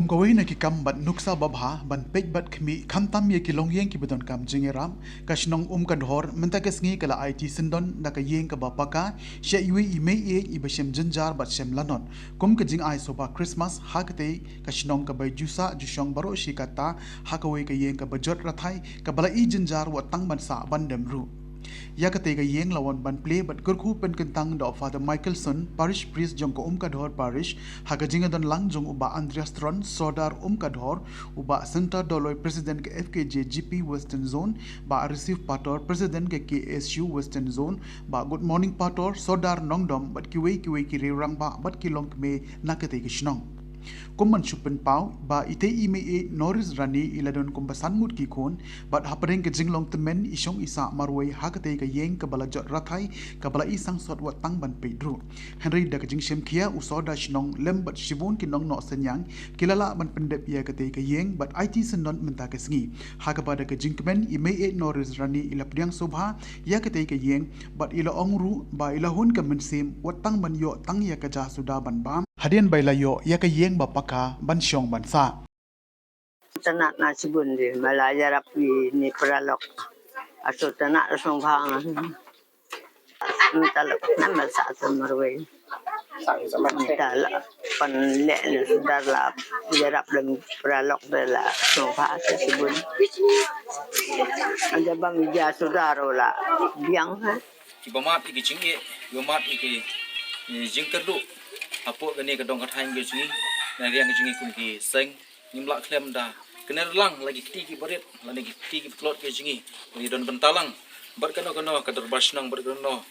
kawai na ki kam bat nuksa babha ban pek bat khmi kham tam ye ki long yeng ki bedon kam jingeram kashnong kan hor menta kes ngi kala IT sindon na ka yeng ka bapaka she yui I mei e I beshem jinjar bat shem lanon kum ka jing ai soba Christmas hakte kashnong ka bai jusa jushong baro shikata hakawai ka yeng ka bajot rathai ka bala I jinjar wa tang ban sa ban demru yakate ga yeng lawan ban play but kurku pen kentang do Father Michaelson parish priest jong ko kadhor parish haga jinga don lang jong uba Andreas Tron sodar kadhor uba center doloi president ke FKJ GP Western Zone ba receive pator president ke KSU Western Zone ba good morning pator sodar nongdom but kiwei ki rang ba but kilong me nakate ki shnong Kuman chupen pau ba ite ime e Norris Rani iladon kumbasan mut ki kon but hapareng ke jinglong temen isong isa marway hakate ka yeng ka bala jot rathai ka bala isang sot wat tang ban pedro Henry da ka jing shem kia usoda shnong lem bat shibun ki nong no senyang kilala ban pendep ya kate ka yeng but IT senon menta ka sngi haka ba da ka jing kemen ime e Norris Rani ilapdiang sobha ya kate ka yeng but ila ongru ba ila hun ka mensim wat tang ban yo tang ya ka ja suda ban bam hadian bailayo ya ka yeng bapaka ban syong ban sa tanak na sibun di malaya rapi ni peralok aso tanak rasong bang talak nama sa marway tala pan le le sudar la jarap lem peralok bela song bang sa sibun ada bang ja sudaro la biang ha Ibamat iki cingi ibamat iki jingkerdu apo gani kadong kathain ge cingi na riang cingi kun ki seng nimla klem da kener lang lagi ti barit lagi ti plot ge cingi ni don bentalang bar kano kadar basnang bar kano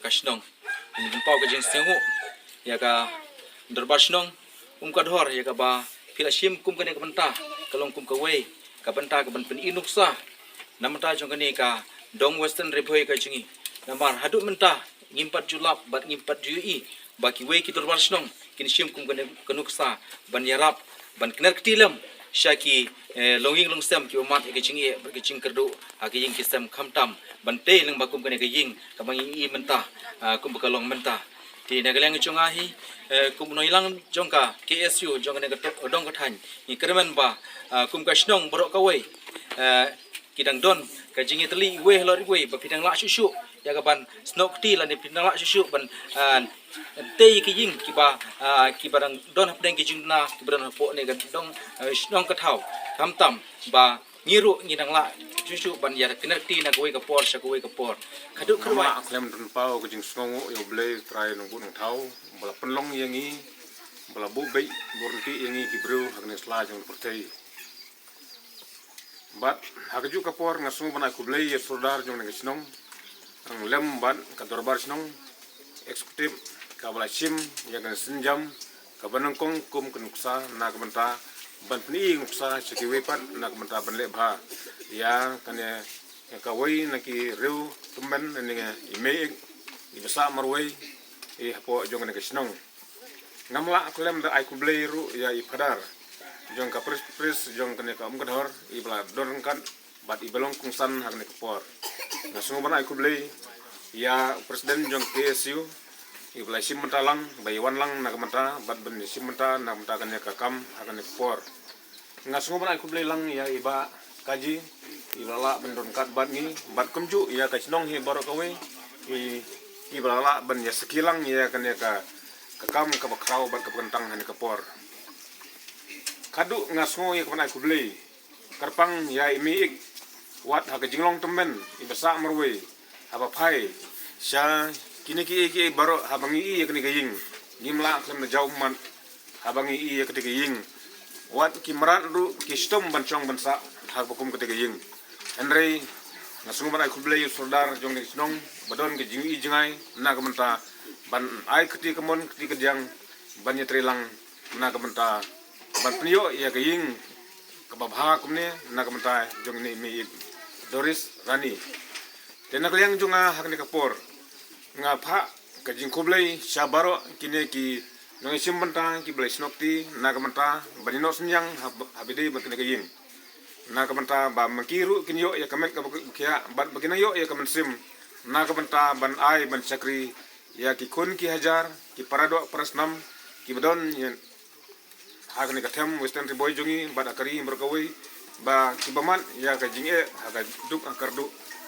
kasnong ni pau ge jing sengu ya ka derbasnong kadhor ya ka ba filasim kum kane ka benta kalong kum ka wei ka benta ka ban pen inuksa namata jong kane ka dong western repoi ka cingi namar haduk mentah ngimpat julap bat ngimpat jui baki wei ki derbasnong kin sim kum kane kanuksa ban yarap ban kener ketilam syaki longing longsem ki umat ke cingi ke cing kerdu agi ying kisem khamtam bante leng bakum kane ke ying kamang I mentah kum bekalong mentah ti nagaleng chungahi kum noilang jongka KSU jongka ne dong kathan ni kermen ba kum kasnong borok kawai kidang don ka jingi teli we lor we ba pidang la susu ya ka ban snok ti la ni pidang la susu ban te ki ying ki ba ki barang don hapdeng ki jingna ki barang po ne ga dong snong ka thau kam tam ba ngiru ngidang la susu ban ya kener ti na koi ka por sa koi ka por kaduk kerwa klem dun pau ke jing snongo yo ble trai nong gunung thau bala penlong yangi bala bu bei bornti yangi ki bru hagne sla jong pertei bat hakaju kapor ngasung bana ku ble ye sodar jong ne snong ang lem ban ka dorbar snong eksekutif ka bala sim ya kan senjam ka banang kong kum kenuksa na ka benta ban pni nguksa sekiwe pat na ka benta ban le bha ya kan ya ka wei na ki reu tumen ne ime ibasa marwei hapo jong ne snong ngamla klem da ai ku ble ru ya I padar jong ka pres jong kene ka kadhor I bla dorn kan bat I belong kungsan hakne kapor na sungo bana I kublei ya presiden jong KSU I bla sim mentalang bai wan lang na kamata bat ben sim menta na menta kan ka kam hakne kapor na sungo bana I kublei lang ya iba kaji I bla ben don kat bat ni bat kumju ya ka snong he baro kawe I bla ben ya sekilang ya kan ka kam ka bakrau bat ka kentang hakne kapor kadu ngasngo ya kana ku blei karpang ya imi wat ha jinglong temen ibasa marwe haba phai sha kini ki baro habangi ya kini gaying gimla klem na jauman habangi ya kini gaying wat ki marat ru ki stom bancong bansa ha bakum kini gaying andre ngasngo ban ku blei sodar jong ni snong badon ke jingi jingai na ka menta ban ai kiti kemon kiti kejang ban yetrilang na ka menta ban pnio ya gaying kababha kumne na kamta jong ni mi Doris Rani tena kaliang jonga hakne kapor nga pha ka jing kublai sabaro kine ki nang isim banta ki blai snokti na kamta banino senyang habide bakne gaying na kamta ba makiru kinyo ya kamek ka kya bat baginayo ya kamansim na kamta ban ai ban sakri ya ki kun ki hajar ki parado prasnam ki badon hak ni katem western riboy jongi bad akari berkawai ba kibaman ya ka jinge hak duk akardu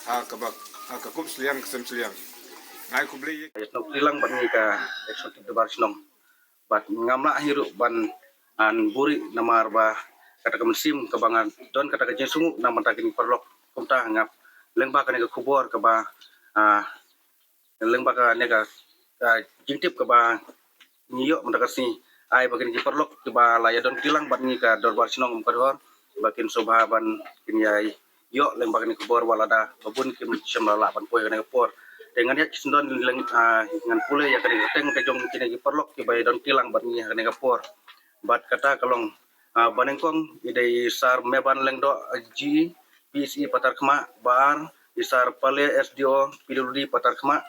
hak ka bak hak kup seliang kesem seliang ngai kublei Nok tilang ban ni ka eksotik de barsinom bat ngamla hiru ban an buri namar ba kata ka mesim ka bangan don kata ka jesungu nama ta kini perlok kumta ngap lengba ka ne ka kubor ka ba lengba ka ne ka jintip ka ba niyo mata ka si ai ba kini perlok ka ba laya don tilang ban ni ka dor barsinom ka dor bakin sobha ban kini ai yo lengba ka ne kubor walada babun kim semla ban poe ka ne por dengan ya kisendon dengan pula ya kali teng ke jong kini perlok ki bay don tilang bat ni kani kapor bat kata kalong banengkong idai sar meban lengdo ji PSI patar khma bar isar pale SDO piludi patar khma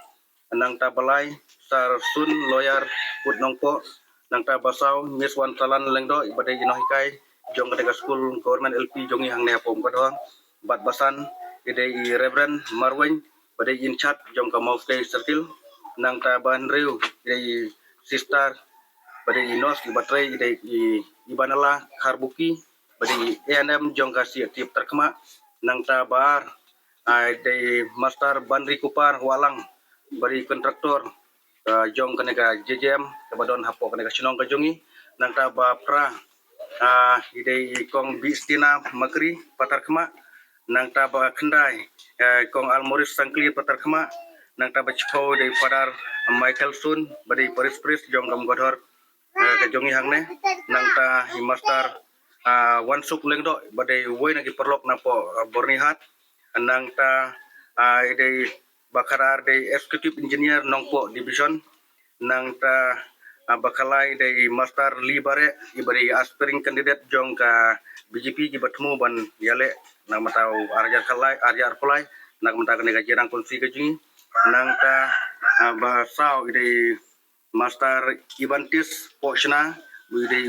nang ta balai sar sun lawyer put nongko nang ta basau miswan talan lengdo ibadai inohikai jong kani school government LP jongi hang ne pom kadon bat basan idai Reverend Marweng pada in chat jong ka mau ke circle nang ta ban reu dei sister pada inos di baterai dei ibanala karbuki pada ANM jong ka si tip terkema nang ta bar dei master bandri kupar walang bari kontraktor jong ka nega JJM ka badon hapo ka nega sinong ka jongi nang ta ba pra dei kong bistina makri patar kema nang ta ba kendai kong almoris sangkli patar khma nang ta ba chho dei padar Michael Sun bari paris jong kam godhor ka jongi hangne nang ta master wansuk lengdo badai woi nagi perlok napo bornihat nang ta dei bakarar dei executive engineer nongpo division nang ta bakalai dei master libare ibari aspiring candidate jong ka BJP ki batmu ban yale nang matau arjar kalai arjar polai nang mata kene gajirang kunci kejing nang ta basau ide master Ibantis Pochna ide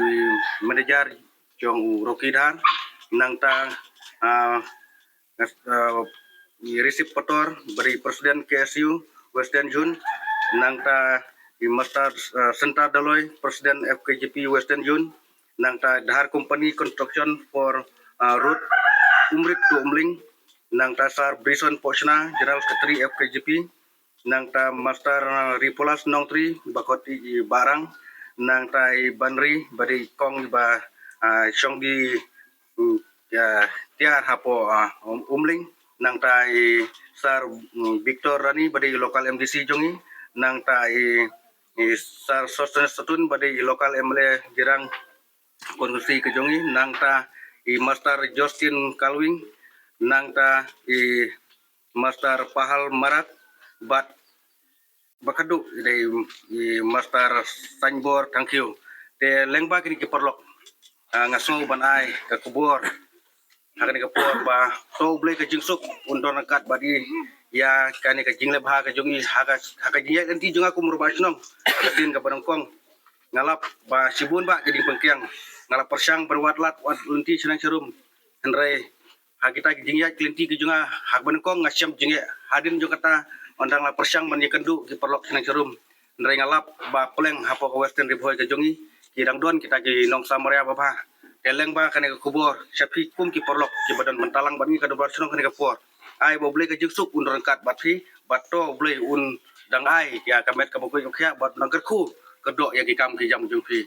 manager jong Rokidhan nang ta receipt potor beri presiden KSU Western June nang ta master Senta Daloy presiden FKJP Western June nang ta Dahar Company Construction for road Umrik to Umling nang ta sar Brison Pochna General Secretary FKJP nang ta master Ripolas Nongtri bakoti barang nang ta Banri bari kong ba syong di tiar hapo Umling nang ta sar Victor Rani bari lokal MDC jongi nang ta sar Sosten Statun bari lokal MLA Girang kondusi kejongi nang ta master Justin Kalwing nang ta master Pahal Marat bat bakadu dei master Sanbor thank you te lengba kini ki perlok ngaso ban ai ka kubur hakani ka por ba so blai ka jingsuk undor nakat badi ya kani ka jingle bha ka jongi haka jiya nanti jonga ku murbasnong tin ka barangkong ngalap ba sibun ba jadi pengkiang ngalap persyang berwatlat wat lunti senang serum henrai hakita jingya klinti ki junga hak banengkong ngasiam jingya hadin jo kata ondang la persyang man yekendu ki perlok senang serum henrai ngalap ba pleng hapo ka western riboy ka jongi kirang don kita ki nong samaria baba keleng ba kane ka kubur sapi kum ki perlok ki badan mentalang bangi ka dobar senong kane ka por ai bo blai ka jingsuk un rengkat batri bato blai un dang ai ya kamet ka bokoi okya bat nangker ku kedok ya ki kam ki jam jumpi